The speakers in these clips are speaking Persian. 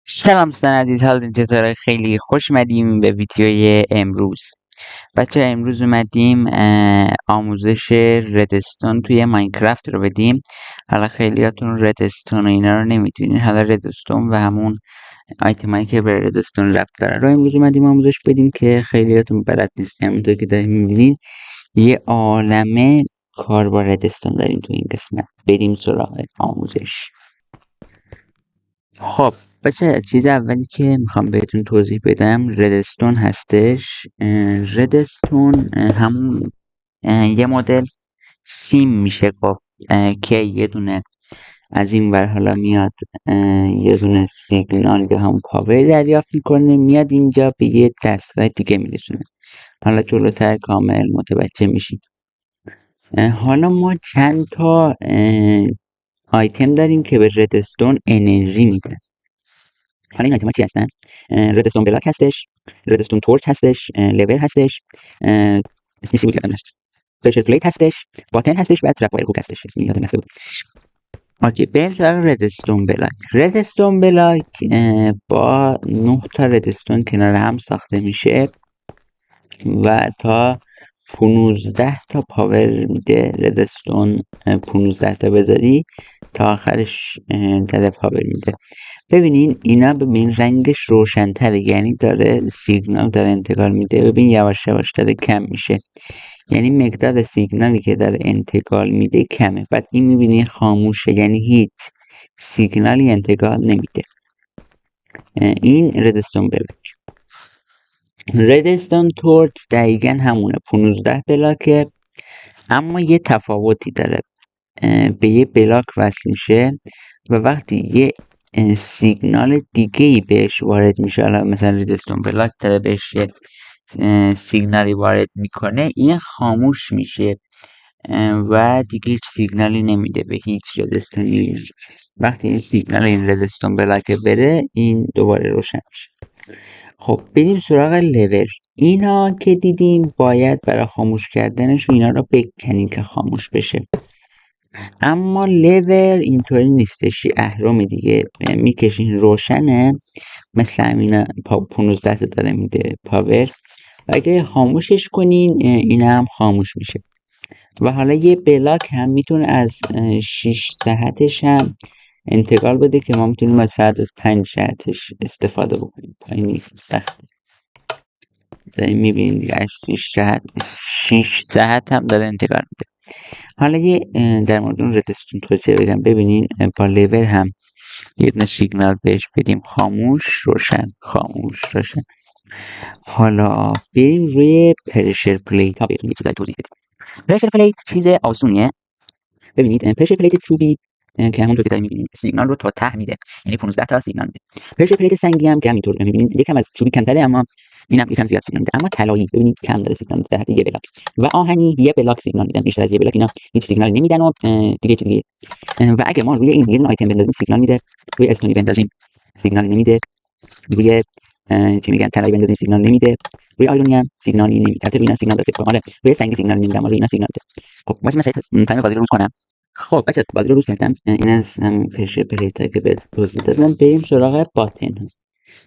سلام دوستان عزیز، حالتون چطوره؟ خیلی خوش اومدیم به ویدیوی امروز. بچه امروز اومدیم آموزش ردستون توی ماینکرافت رو بدیم. حالا خیلیاتون ردستون و اینا رو نمیتونین، حالا ردستون و همون آیتمایی که به ردستون ربط داره رو امروز اومدیم آموزش بدیم که خیلیاتون بلد نیستیم. همونطور که داریم میبینین یه عالمه کار با ردستون داریم تو این قسمت. بریم سراغ آموزش. خب بچه، چیز اولی که میخوام بهتون توضیح بدم ردستون هستش. ردستون همون یه مدل سیم میشه گفت که یه دونه از این ور حالا میاد، یه دونه سیگنال یا هم پاور دریافت میکنه، میاد اینجا به یه دستگاه دیگه میرسونه. حالا جلوتر کامل متوجه میشید. حالا ما چند تا آیتم داریم که به ردستون انرژی میده. حالا این آیتما چی هستن؟ ردستون بلاک هستش، ردستون تورچ هستش، لور هستش، اسمش چی بود یادم نیست، پرشر پلیت هستش، باتن هستش و ترپ وایر هوک هستش. اسمی یادم رفته بود. اوکی، بریم سراغ ردستون بلاک. ردستون بلاک با 9 تا ردستون کنار هم ساخته میشه و تا 15 تا پاور میده. ردستون 15 تا بذاری تا آخرش داره پاور میده. ببینین اینا، ببین رنگش روشن‌تره، یعنی داره سیگنال داره انتقال میده. ببین یواش یواش داره کم میشه، یعنی مقدار سیگنالی که داره انتقال میده کمه. بعد این میبینی خاموشه، یعنی هیچ سیگنالی انتقال نمیده. این ردستون بلاک. ردستون تورچ دقیقا همونه، 15 بلاکه، اما یه تفاوتی داره. به یه بلاک وصل میشه و وقتی یه سیگنال دیگه ای بهش وارد میشه، حالا مثلا ردستون بلاک داره بهش یه سیگنالی وارد میکنه، این خاموش میشه و دیگه هیچ سیگنالی نمیده به هیچ ردستونی. وقتی این سیگنال این ردستون بلاک بره، این دوباره روشن میشه. خب بریم سراغ لور. اینا که دیدیم باید برای خاموش کردنشون اینا رو بکنین که خاموش بشه، اما لور اینطوری نیستش. اهرم دیگه میکشین روشنه، مثل همین 15 تا داره میده پاور و اگه خاموشش کنین این هم خاموش میشه. و حالا یه بلاک هم میتونه از 6 جهتش هم انتقال بده که ما میتونیم از 5 جهتش استفاده بکنیم. پایین سخته، داریم میبینید دیگه، از 6 جهت هم داره انتقال میده. حالا یه در مورد اون ردستون توضیح بدم. ببینین با لور هم یه دونه سیگنال بهش بدیم، خاموش روشن، خاموش روشن. حالا بریم روی پرشر پلیت ها بهتون یه چیزایی توضیح بدیم. پرشر پلیت چیز آسونیه. ببینید پرشر پلیت چوبی که همونطور که داریم می‌بینید سیگنال رو تا ته میده، یعنی 15 تا سیگنال میده. پرشر پلیت سنگی هم که همینطور می‌بینید یکم از چوبی کمتره، اما اینم یکم زیاد سیگنال میده. اما طلایی ببینید کم داره سیگنال میده، یه بلاک. و آهنی یه بلاک سیگنال میدن، بیشتر از یه بلاک اینا هیچ سیگنالی نمیدن و دیگه چیزی. و اگه ما روی این یه آیتم بندازیم سیگنال میده، روی استونی بندازیم سیگنال نمیده، روی چی میگن طلایی بندازیم سیگنال نمیده، روی آیرونی هم سیگنالی نمیده. البته روی اینا سیگنال داده کنه، روی سنگ سیگنال نمیده اما روی اینا سیگنال میده. خب واسه مثلا تایم بازی رو روز کنم. خب بچه بازی رو روز کردم. این از پرشر پلیت که به توضیح دادم. بریم سراغ باتن ها.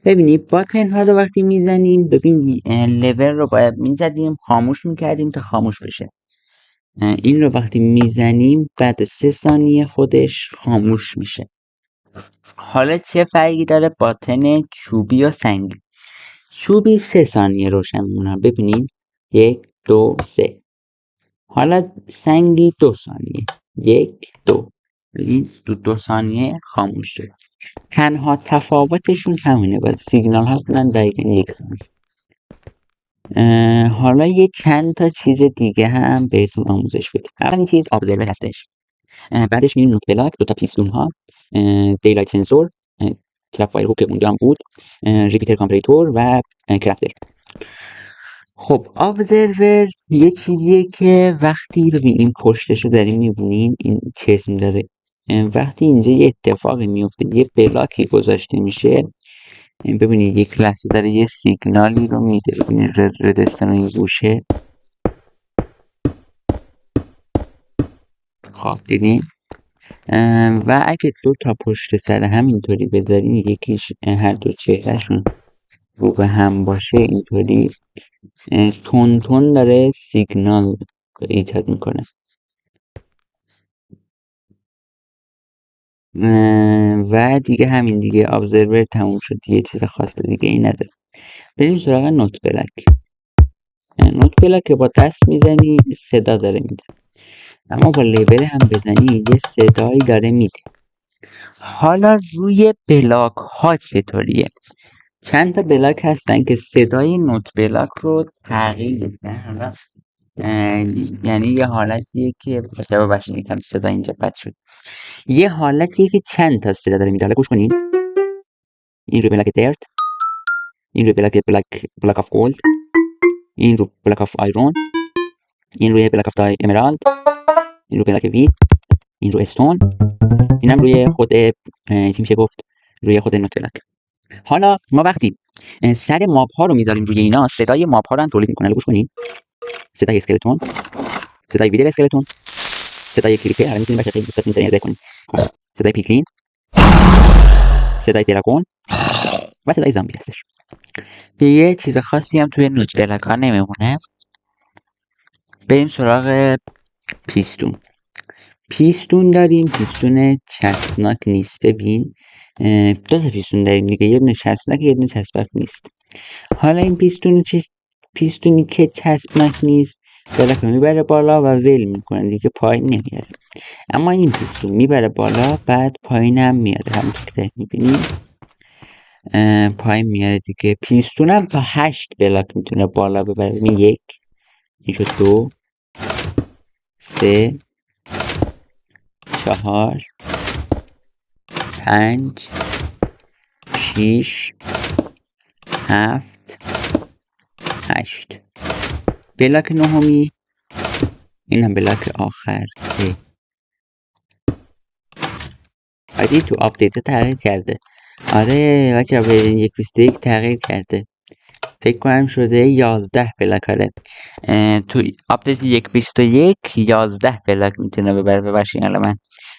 ببینید باتن ها رو وقتی میزنیم، ببین لور رو باید میزدیم، خاموش میکردیم تا خاموش بشه. این رو وقتی میزنیم بعد 3 ثانیه خودش خاموش میشه. حالا چه فرقی داره باتن چوبی و سنگی؟ چوبی 3 ثانیه روشن میمونه، ببینید 1 2 3. حالا سنگی 2 ثانیه، 1 2. ببین 2 ثانیه خاموش شد. تنها تفاوتشون همینه و سیگنال ها کنن دقیقا 1 ثانیه. حالا یه چند تا چیز دیگه هم بهتون آموزش بدیم. اولین چیز ابزرور هستش. بعدش میریم نوت بلاک، 2 تا پیستون ها، دیلایت سنسور، ترپ وایر هوک اونجا هم بود، ریپیتر کامپریتور و کرافتر. خب ابزرور یه چیزیه که وقتی ببین این پشتش رو داریم میبینین این چسم داره، وقتی اینجا یه اتفاقی میفته، یه بلاکی گذاشته میشه، ببینید یک لحظه داره یه سیگنالی رو میده. ببینید ردستون این گوشه. خب دیدین و اگه دو تا پشت سر هم اینطوری بذارین یکیش هر دو چهرهشون رو به هم باشه اینطوری تون تون داره سیگنال ایجاد میکنه و دیگه همین دیگه ابزرور تموم شد دیگه چیز خاص دیگه ای نداره. بریم سراغ نوت بلک. نوت بلک که با دست میزنی صدا داره میده، اما با لیبل هم بزنی یه صدایی داره میده. حالا روی بلاک ها چطوریه؟ چند تا بلاک هستن که صدای نوت بلاک رو تغییر میدن. حالا یعنی یه حالتیه که ببخشید یکم صدا اینجا بد شد. یه حالتیه که چند تا صدا داره میده. حالا گوش کنین. این روی بلاک درت، این روی بلاک آف گولد، این روی بلاک آف آیرون، این روی بلاک آف امرالد، این روی بلاک ویت، این روی استون، اینم روی خود چی میشه گفت روی خود نوت بلاک. حالا ما وقتی سر ماب ها رو میذاریم روی اینا صدای ماب ها رو هم تولید میکنه. گوش کنین. صدای اسکلتون، صدای ویدر اسکلتون، صدای کریپر، الان میتونیم بشه خیلی دوست داریم کنیم، صدای پیکلین، صدای دراگون و صدای زامبی هستش. یه چیز خاصی هم توی نوت بلاک ها نمیمونه. بریم سراغ پیستون. پیستون داریم، پیستون چسبناک نیست. ببین دو تا پیستون داریم دیگه، یه دونه چسبناک یه دونه چسبناک نیست. حالا این پیستونی که چسبناک نیست بلاک رو میبره بالا و ول میکنه دیگه، پایین نمیاره. اما این پیستون میبره بالا بعد پایین هم میاره، همونطور که دارید میبینیم پایین میاره دیگه. پیستون هم تا 8 بلاک میتونه بالا ببره. ببین 1، این شد 2، 3، 4، 5، 6، 7، 8. بلاک نهمی این هم بلاک آخر. آره تو آپدیت تغییر کرده. آره بچه ورژن 1.21 تغییر کرده. فکر کنم شده 11 بلاک. آره تو آپدیت 1.21 11 بلاک میتونه ببره. ببخشید الان من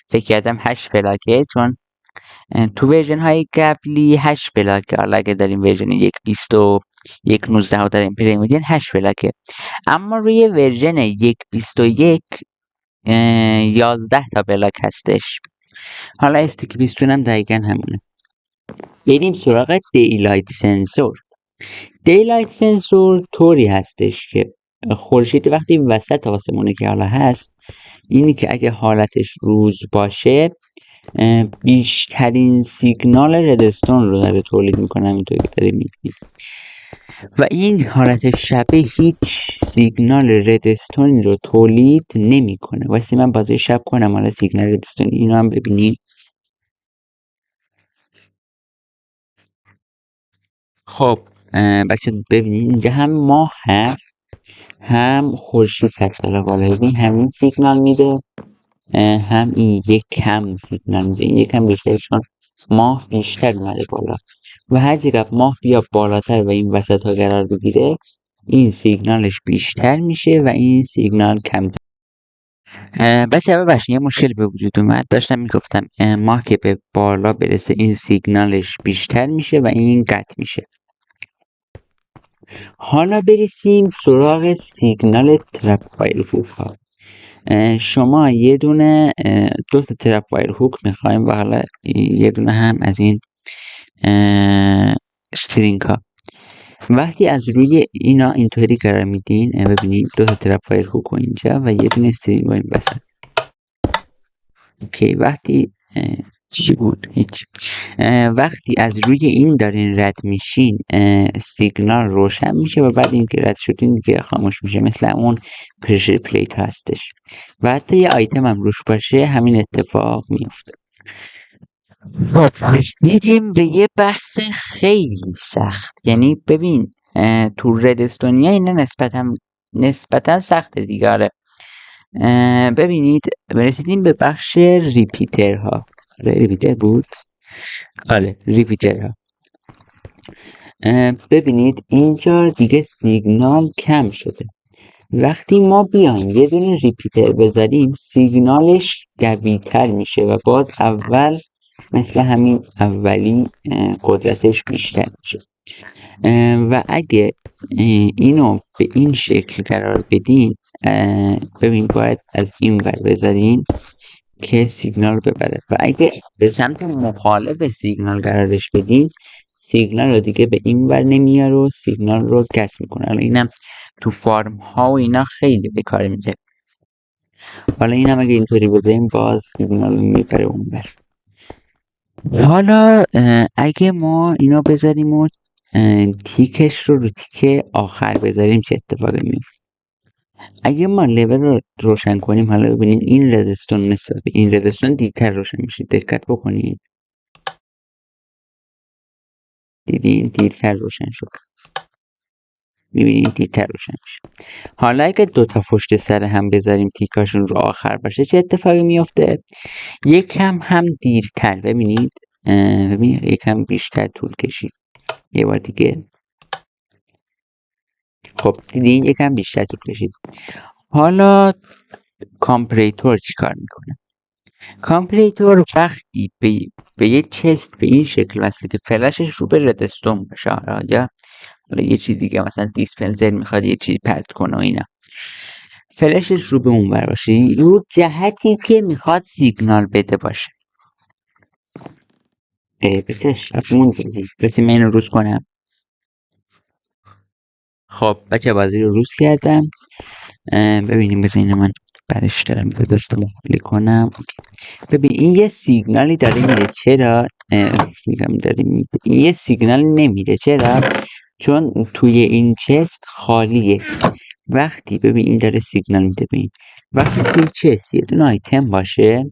فکر کردم 8 بلاکه، چون تو ورژن های قبلی 8 بلاکه. حالا اگه داریم ورژن 1.21 داریم پلی میدین 8 بلاکه، اما روی ورژن 1.21 11 تا بلاک هستش. حالا استیک پیستون هم دقیقا همونه. بریم سراغ دیلایت سنسور. دیلایت سنسور طوری هستش که خورشید وقتی وسط آسمونه که حالا هست، اینی که اگه حالتش روز باشه بیشترین سیگنال ردستون رو داره تولید میکنه، همینطور که داره میبینید. و این حالت شبه هیچ سیگنال ردستون رو تولید نمیکنه. واسه من بازی شب کنم حالا سیگنال ردستون اینو هم ببینید. خب بچه ببینید اینجا هم ماه هست هم خورشید هست. حالا بالا ببین همین سیگنال میده، هم این یک کم سیگنال میده. این یکم بیشتر چون ماه بیشتر اومده بالا و هر چقدر ماه بیا بالاتر و این وسط ها قرار بگیره این سیگنالش بیشتر میشه و این سیگنال کمتر. بس ببخشید یه مشکل به وجود اومد. داشتم میگفتم ماه که به بالا برسه این سیگنالش بیشتر میشه و این قطع میشه. حالا برسیم سراغ سیگنال ترپ وایر هوک ها. شما یه دونه 2 تا ترپ وایر هوک میخوایم و حالا یه دونه هم از این استرینگ ها. وقتی از روی اینا اینطوری قرار میدین ببینید 2 تا ترپ وایر هوک اینجا و یه دونه استرینگ این وسط. اوکی وقتی چی بود؟ هیچ. وقتی از روی این دارین رد میشین سیگنال روشن میشه و بعد اینکه رد شدین دیگه خاموش میشه، مثل اون پرشر پلیت هستش و حتی یه آیتم هم روش باشه همین اتفاق میفته. میریم به یه بحث خیلی سخت. یعنی ببین تو ردستونیا اینا نسبتا سخته دیگه. آره ببینید رسیدیم به بخش ریپیتر ها. ریپیتر بود. آره ریپیتر ها. ببینید اینجا دیگه سیگنال کم شده وقتی ما بیایم یه دونه ریپیتر بذاریم سیگنالش قوی‌تر میشه و باز اول مثل همین اولی قدرتش بیشتر میشه و اگه اینو به این شکل قرار بدین ببین باید از این ور بذارین که سیگنال رو ببره و اگه به سمت مخالف سیگنال قرارش بدین سیگنال رو دیگه به این ور نمیاره و سیگنال رو قطع میکنه. حالا اینم تو فارم ها و اینا خیلی به کار میره. حالا اینم اگه اینطوری بذاریم باز سیگنال رو میبره اون ور. حالا اگه ما اینا بذاریم و تیکش رو تیک آخر بذاریم چه اتفاقی میفته؟ اگه ما لیول رو روشن کنیم حالا ببینید این رزستون نسبت به این رزستون دیرتر روشن میشه. دقت بکنید دیدین دیرتر روشن شد. میبینید دیرتر روشن میشه. حالا اگه دوتا پشت سر هم بذاریم تیکاشون رو آخر باشه چه اتفاقی میفته؟ یکم هم دیرتر ببینید یکم بیشتر طول کشید. یه بار دیگه خب دیدین یکم بیشتر طول کشید. حالا کامپریتور چی کار میکنه؟ کامپریتور وقتی به یه چست به این شکل وصله که فلشش رو به ردستون باشه یا حالا یه چیز دیگه مثلا دیسپنسر میخواد یه چیز پرت کنه و اینا فلشش رو به اون ور باشه رو جهتی که میخواد سیگنال بده باشه. بچهش بسی من اینو روز کنم. خب بچه بازی رو روز کردم. ببینیم بذار اینو من برش دارم دستم کلیک کنم. ببین این یه سیگنالی داره میده. چرا میگم داره میده؟ این یه سیگنال نمیده. چرا؟ چون توی این چست خالیه. وقتی ببین این داره سیگنال میده. ببین وقتی توی چست یه دونه آیتم باشه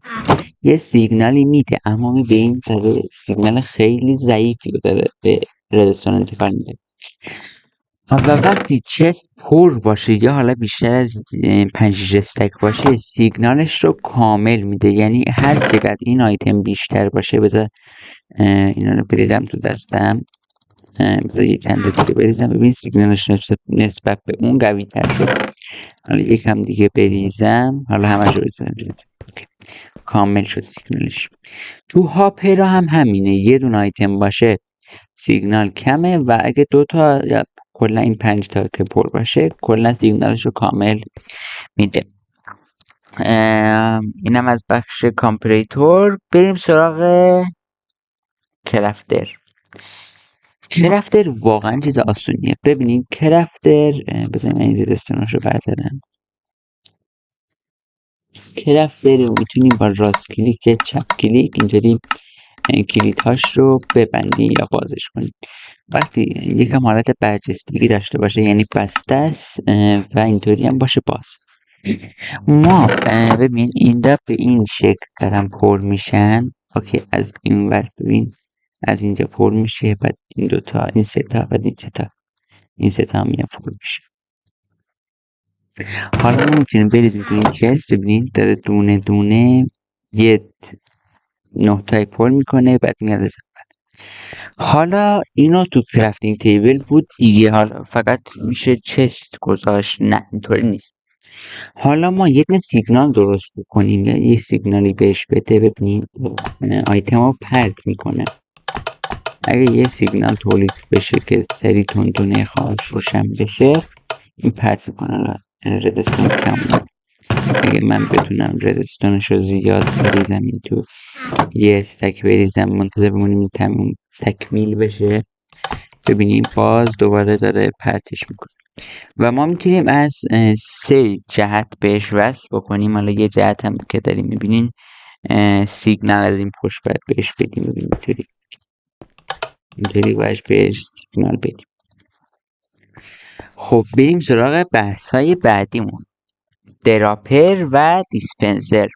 یه سیگنالی میده اما میبین داره سیگنال خیلی ضعیفی رو داره به ردستون انتقال میده و وقتی چست پر باشه یا حالا بیشتر از 5-6 استک باشه سیگنالش رو کامل میده. یعنی هر چقدر این آیتم بیشتر باشه بذار اینا رو بریزم تو دستم بذار یه چند دیگه بریزم ببین سیگنالش نسبت به اون قوی تر شد. حالا یکم دیگه بریزم حالا همش رو بریزم کامل شد سیگنالش. تو هاپرا هم همینه. یه دونه آیتم باشه سیگنال کمه و اگه دوتا یا کلا این 5 تا که پر باشه کلا سیگنالش رو کامل میده. اینم از بخش کامپریتور. بریم سراغ کرافتر. کرافتر واقعا چیز آسونیه. ببینید کرافتر بذاریم این رزستانش رو بردارم. کرافتر میتونیم با راست کلیک چپ کلیک اینطوری کلیدهاش رو ببندی یا بازش کنی. وقتی یکم حالت برجستگی داشته باشه یعنی بسته است و اینطوری هم باشه باز. ما ببین این به این شکل دارن پر میشن. اوکی از این ور ببین از اینجا پر میشه بعد این دوتا این سه تا بعد این سه تا هم پر میشه. حالا ما میتونیم بریزیم تو این چست. ببینید داره دونه دونه یه نقطه پر میکنه بعد میاد از حالا اینو تو کرافتینگ تیبل بود دیگه. حالا فقط میشه چست گذاشت. نه اینطوری نیست. حالا ما یه سیگنال درست بکنیم یا یه سیگنالی بهش بده. ببینیم آیتم رو پرت میکنه. اگه یه سیگنال تولید بشه که سری تونتونه خواهش روشن بشه این پرت میکنه. ردستون کم. اگه من بتونم ردستونش رو زیاد بریزم این تو یه استک بریزم منتظر بمونیم تکمیل بشه ببینیم باز دوباره داره پرتش میکنه. و ما میتونیم از 3 جهت بهش وصل بکنیم. حالا یه جهت هم که داریم میبینین سیگنال از این پشت باید بهش بدیم. ببینیم اینطوری باید بهش سیگنال بدیم. خب بریم سراغ بحث های بعدیمون. دراپر و دیسپنسر.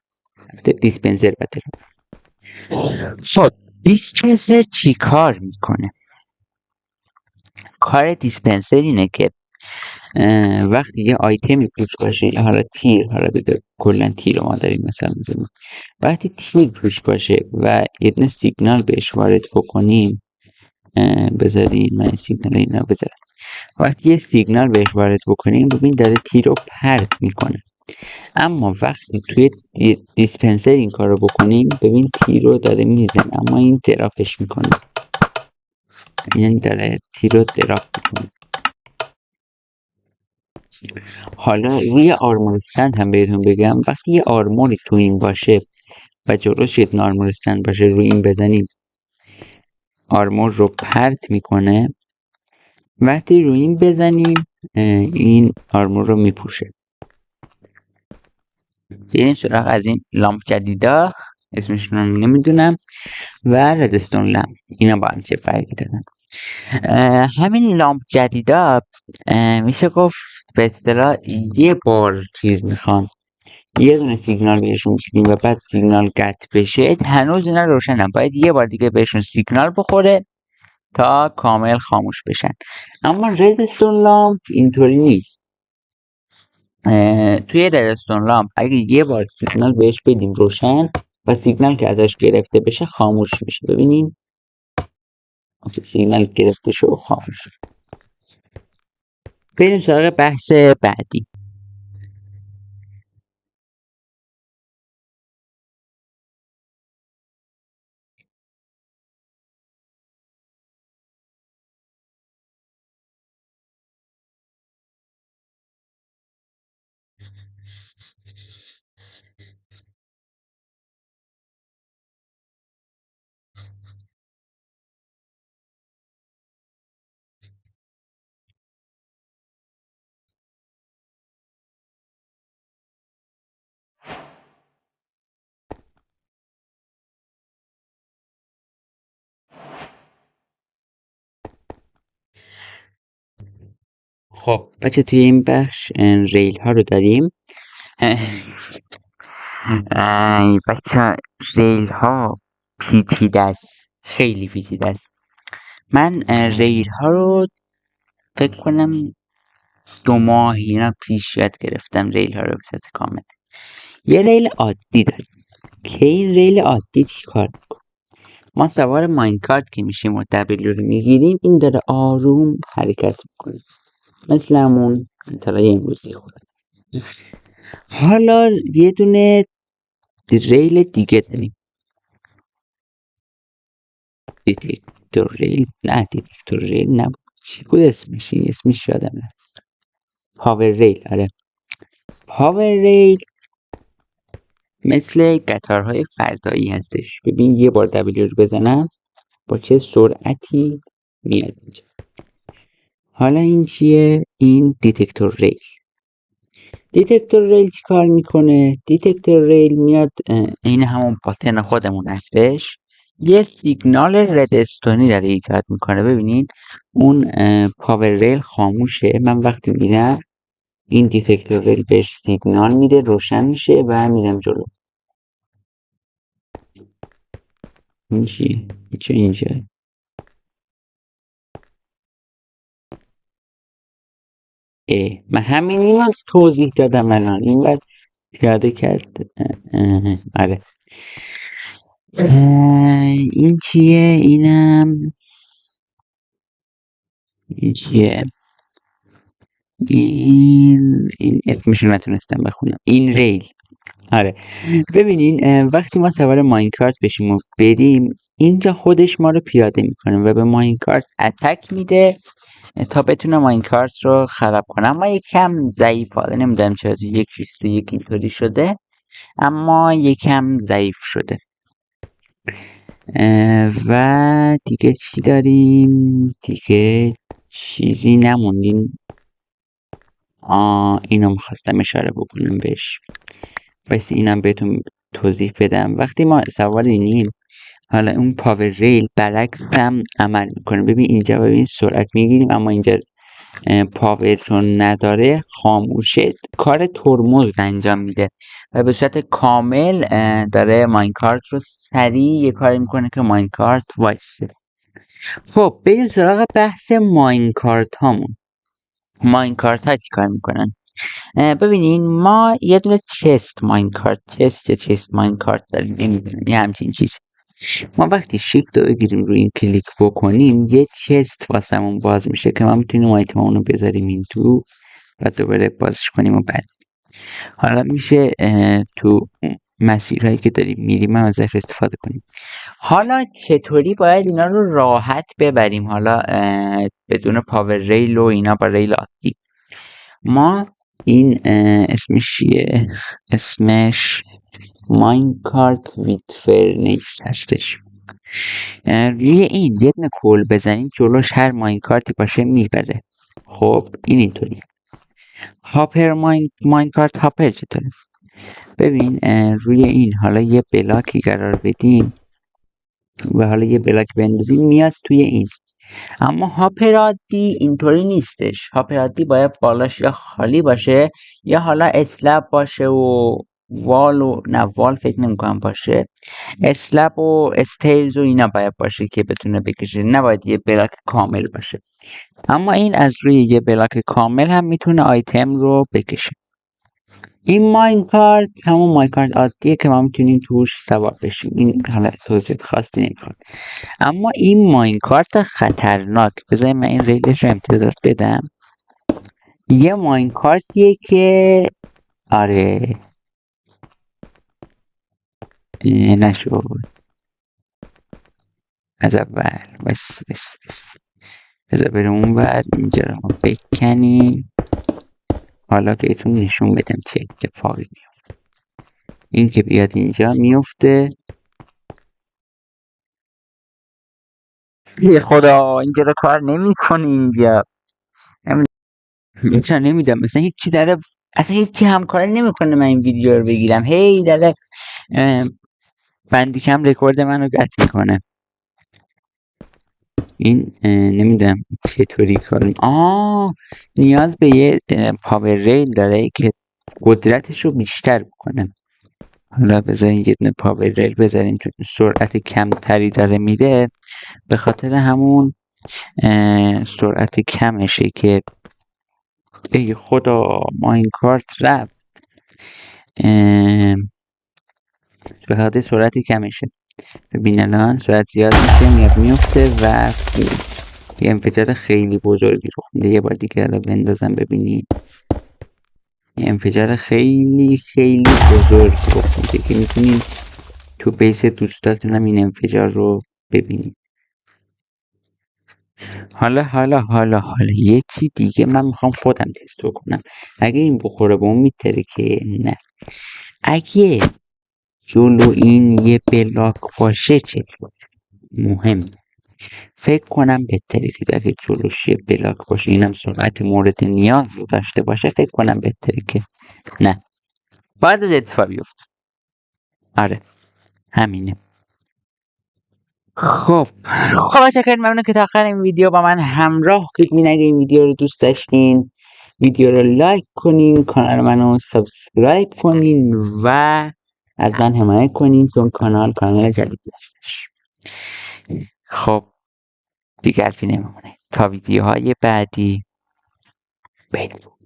دیسپنسر و دراپر. خب دیسپنسر چی کار میکنه؟ کار دیسپنسر اینه که وقتی یه آیتمی توش باشه حالا تیر حالا بده کلا تیر رو ما داریم مثلا میزنیم وقتی تیر توش باشه و یه دونه سیگنال بهش وارد بکنیم بذاریم من سیگنال اینا بذارم وقتی یه سیگنال بهش وارد بکنیم ببین داره تیر رو پرت میکنه. اما وقتی توی دیسپنسر این کار رو بکنیم ببین تیر رو داره میزنه اما این دراپش میکنه، یعنی داره تیر رو دراپ میکنه. حالا روی آرمور استند هم بهتون بگم، وقتی یه آرموری تو این باشه و جلوش یه آرمور استند باشه روی این بزنیم آرمور رو پرت میکنه، وقتی روی این بزنیم این آرمور رو میپوشه. بریم سراغ از این لامپ جدیدا، اسمشون رو نمیدونم، و ردستون لامپ، اینا با هم چه فرقی دارن. همین لامپ جدیدا میشه گفت به اصطلاح یه بار چیز میخوان، یه دونه سیگنال بهشون میدیم و بعد سیگنال قطع بشه هنوز اینا روشنن، باید یه بار دیگه بهشون سیگنال بخوره تا کامل خاموش بشن. اما ردستون لامپ اینطوری نیست. توی ردستون لامپ اگه یه بار سیگنال بهش بدیم روشن و سیگنال که ازش گرفته بشه خاموش میشه. ببینین سیگنال گرفته شد و خاموش شد. بریم سراغ بحث بعدی. خب بچه توی این بخش ریل ها رو داریم. بچه ریل ها پیچیده است، خیلی پیچیده است. من ریل ها رو فکر کنم 2 ماه اینا پیش یاد گرفتم ریل ها رو به صورت کامل. یه ریل عادی داریم که این ریل عادی چی کار میکنه؟ ما سوار ماینکارت که میشیم و دبلیو رو میگیریم این داره آروم حرکت میکنه مثل همون طلای امروزی خود. حالا یه دونه ریل دیگه داریم، دیتکتور ریل، نه دیتکتور ریل نبود، چی بود اسمش؟ اسمش یادم رفت. پاور ریل. آره پاور ریل مثل قطارهای فضایی هستش. ببین یه بار دبلیو رو بزنم با چه سرعتی میاد اینجا. حالا این چیه؟ این دیتکتور ریل. دیتکتور ریل چی کار میکنه؟ دیتکتور ریل میاد این همون پاترن خودمون هستش، یه سیگنال ردستونی داره ایجاد میکنه. ببینید اون پاور ریل خاموشه، من وقتی میرم این دیتکتور ریل بهش سیگنال میده روشن میشه و میرم جلو. این چیه؟ چه اینجا؟ من همین اینو توضیح دادم الان این بر پیاده کرد. آره این چیه؟ این چیه؟ این اسمش رو نتونستم بخونم. این ریل. آره ببینین وقتی ما سوار ماینکارت بشیم و بریم اینجا خودش ما رو پیاده میکنه و به ماینکارت اتک میده تا بتونه ماینکارت رو خراب کنه. اما یکم ضعیف، حالا نمیدونم چرا تو 1.21 اینطوری شده اما یکم ضعیف شده. و دیگه چی داریم؟ دیگه چیزی نموندین. اینو میخواستم اشاره بکنم بهش، بس اینم بهتون توضیح بدم. وقتی ما سوار اینیم حالا اون پاور ریل برعکس هم عمل میکنه. ببین اینجا ببین سرعت میگیریم اما اینجا پاور چون نداره خاموشه، کار ترمز انجام میده و به صورت کامل داره ماینکارت رو سریع یه کاری میکنه که ماینکارت وایسه. خب بریم سراغ بحث ماینکارت هامون. ماینکارت ها چی کار میکنن؟ ببینین ما یه دونه چست ماینکارت، چست ماینکارت داریم، نمیدونم یه همچین چیز. ما وقتی شیفت رو بگیریم روی این کلیک بکنیم یه چست واسمون باز میشه که ما میتونیم آیتممون رو بذاریم این تو و دوباره بازش کنیم و بعد حالا میشه تو مسیرهایی که داریم میریم هم ازش استفاده کنیم. حالا چطوری باید اینا رو راحت ببریم، حالا بدون پاور ریل و اینا، با ریل عادی. ما این اسمش چیه؟ اسمش ماینکارت ویت فرنیس هستش. روی این یه دونه کل بزنید جلوش هر ماینکارتی باشه میبره. خب این اینطوری. هاپر ماینکارت هاپر چطوره؟ ببین روی این حالا یه بلاکی قرار بدیم و حالا یه بلاک بندازیم میاد توی این. اما هاپر عادی اینطوری نیستش. هاپر عادی باید بالاش یا خالی باشه یا حالا اسلب باشه و وال فکر نمی‌کنم باشه. اسلب و استیرز و اینا باید باشه که بتونه بکشه، نباید یه بلاک کامل باشه. اما این از روی یه بلاک کامل هم میتونه آیتم رو بکشه. این ماینکارت همون ماینکارت عادیه که ما میتونیم توش سوار بشیم. این حالا توضیح خاصی نمیخواد. اما این ماینکارت خطرناک، بذارید من این ریلش رو امتداد بدم. یه ماینکارتیه که آره نشد از اول. بس بذار بریم اون ور، اینجا رو ما بکنیم. حالا بهتون نشون بدم چه اتفاقی میفته. این که بیاد اینجا میفته. یه خدا اینجا رو کار نمیکنه. اینجا چرا نمیدم، مثلا هیچی داره، اصلا هیچی همکاری نمیکنه من این ویدیو رو بگیرم، هی داره بندیکم رکورد منو قطع میکنه. این نمیدونم چطوری کار نیاز به یه پاور ریل داره که قدرتش رو بیشتر بکنه. حالا بذارین یه دونه پاور ریل بذاریم چون سرعت کمتری داره میره، به خاطر همون سرعت کمشه که ای خدا ماینکارت رفت. به خاطر سرعت کمشه. ببین الان سرعت زیاد میشه، میاد میفته و یه انفجار خیلی بزرگی رخ میده. یه بار دیگه الان بندازم ببینید. یه انفجار خیلی خیلی بزرگ رخ میده که میتونید تو بیس دوستاتون هم این انفجار رو ببینید. حالا یکی دیگه من میخوام خودم تست کنم. اگه این بخوره به اون میتره که نه. اگه جلو این یه بلاک باشه چه مهم، فکر کنم بهتره که اگه جلوش یه بلاک باشه اینم سرعت مورد نیاز رو داشته باشه، فکر کنم بهتره که نه، باید از اتفاق بیفته. آره همینه. خب متشکرم، ممنون که تا آخر این ویدیو با من همراه بودین. اگه این ویدیو رو دوست داشتین ویدیو رو لایک کنین، کانال منو سابسکرایب کنین و از من حمایت کنین چون کانال جدیدی هستش. خب دیگه حرفی نمیمونه تا ویدیوهای بعدی. بدرود.